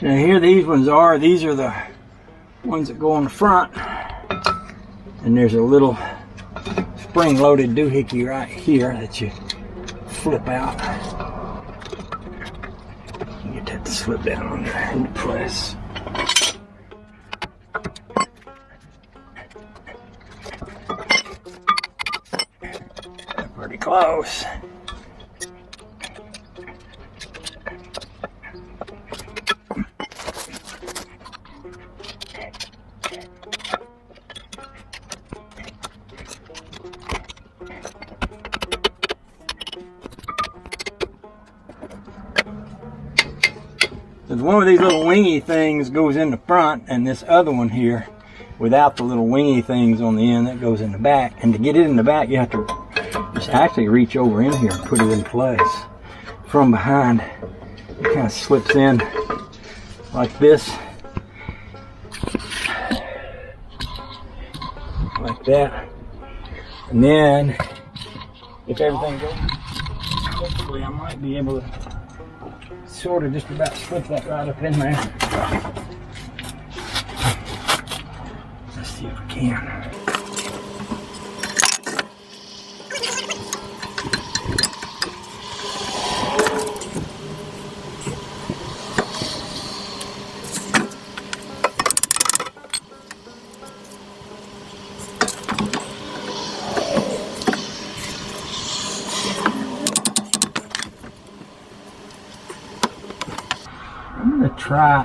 Now here these ones are. These are the ones that go on the front. And there's a little spring-loaded doohickey right here that you flip out. You just have to slip down on there and press. Pretty close. There's one of these little wingy things goes in the front, and this other one here without the little wingy things on the end that goes in the back. And to get it in the back, you have to just actually reach over in here and put it in place from behind. It kind of slips in like this, like that. And then if everything goes, hopefully I might be able to sort of just about slip that right up in there. Let's see if we can.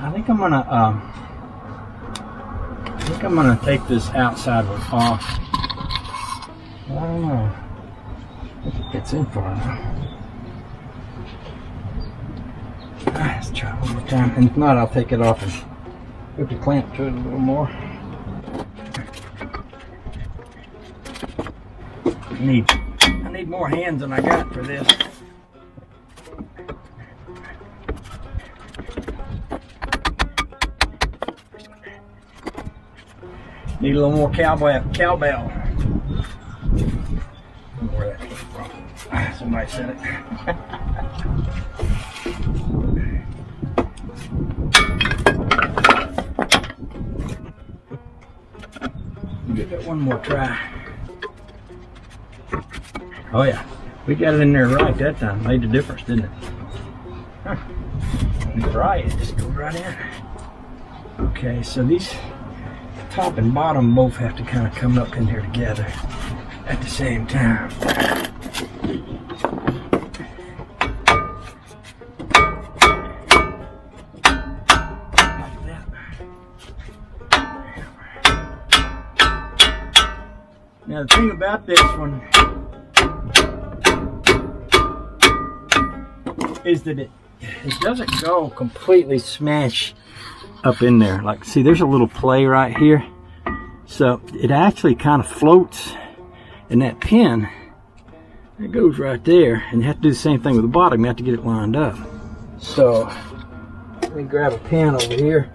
I think I'm gonna take this outside one off. I don't know if it gets in far enough. Let's try it one more time, and if not, I'll take it off and put the clamp to it a little more. I need more hands than I got for this. Need a little more cowbell. Where that came from. Somebody said it. Give it one more try. Oh yeah, we got it in there right that time. Made the difference, didn't it? Huh. Right, it just goes right in. Okay, so these top and bottom both have to kind of come up in here together at the same time. Like that. Now the thing about this one is that it doesn't go completely smash up in there. Like, see, there's a little play right here, so it actually kind of floats, and that pin that goes right there, and you have to do the same thing with the bottom. You have to get it lined up. So let me grab a pin over here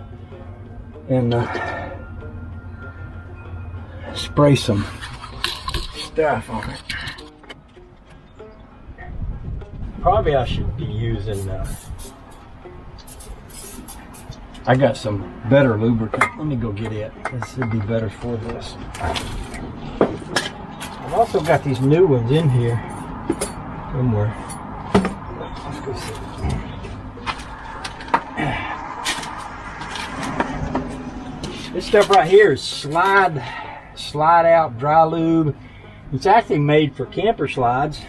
and spray some stuff on it. Probably I should be using I got some better lubricant. Let me go get it. This would be better for this. I've also got these new ones in here somewhere. Let's go see. This stuff right here is slide out dry lube. It's actually made for camper slides.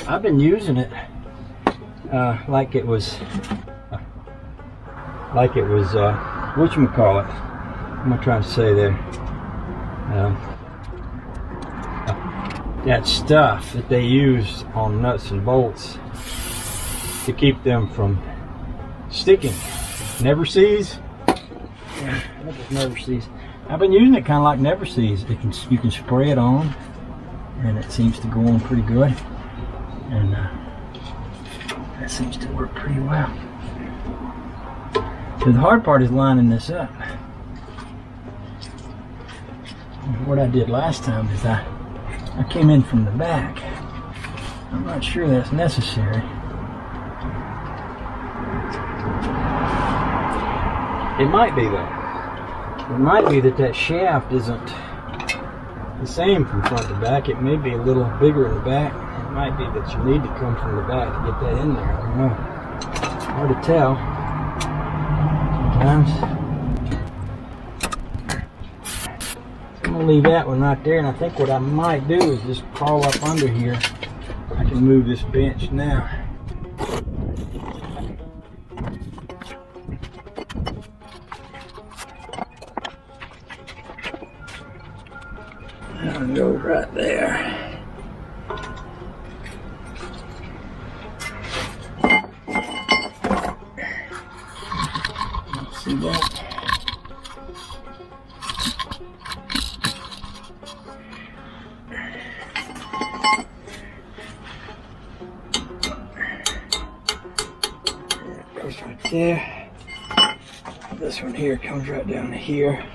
I've been using it like it was whatchamacallit. What am I trying to say there? That stuff that they use on nuts and bolts to keep them from sticking. Never Sees? Yeah, what is Never Sees? I've been using it kind of like Never Sees. You can spray it on, and it seems to go on pretty good. And that seems to work pretty well. So the hard part is lining this up. And what I did last time is I came in from the back. I'm not sure that's necessary. It might be though. It might be that shaft isn't the same from front to back. It may be a little bigger in the back. It might be that you need to come from the back to get that in there. I don't know. Hard to tell sometimes. I'm gonna leave that one right there, and I think what I might do is just crawl up under here. I can move this bench now. That one goes right there. See that? It goes right there. This one here comes right down to here.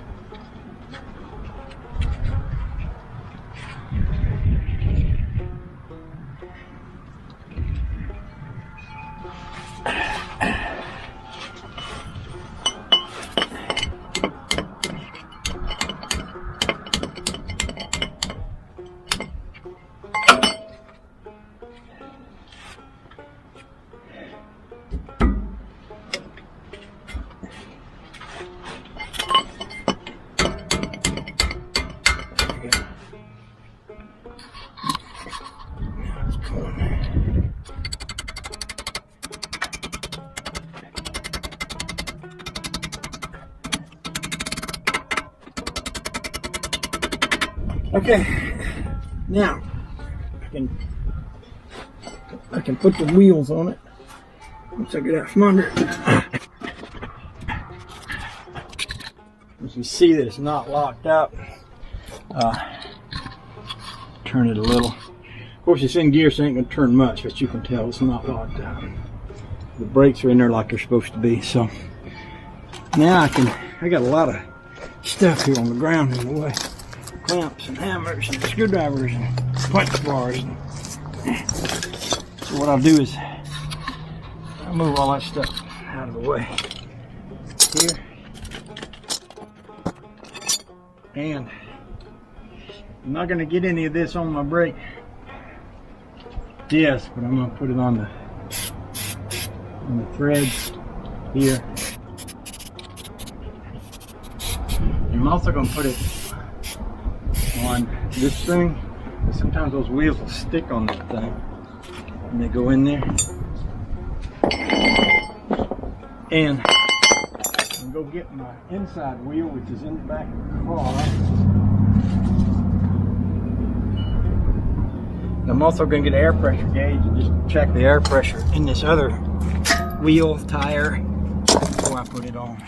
Okay, now I can put the wheels on it once I get out from under it. As you see that it's not locked up, turn it a little. Of course, it's in gear, so it ain't gonna turn much, but you can tell it's not locked up. The brakes are in there like they're supposed to be. So now I got a lot of stuff here on the ground in the way. Clamps and hammers and screwdrivers and punch bars. So what I'll do is I'll move all that stuff out of the way here. And I'm not going to get any of this on my brake disc, but I'm going to put it on the threads here. And I'm also going to put it on this thing. Sometimes those wheels will stick on that thing and they go in there. And I'm going to go get my inside wheel, which is in the back of the car. I'm also going to get an air pressure gauge and just check the air pressure in this other wheel tire before I put it on.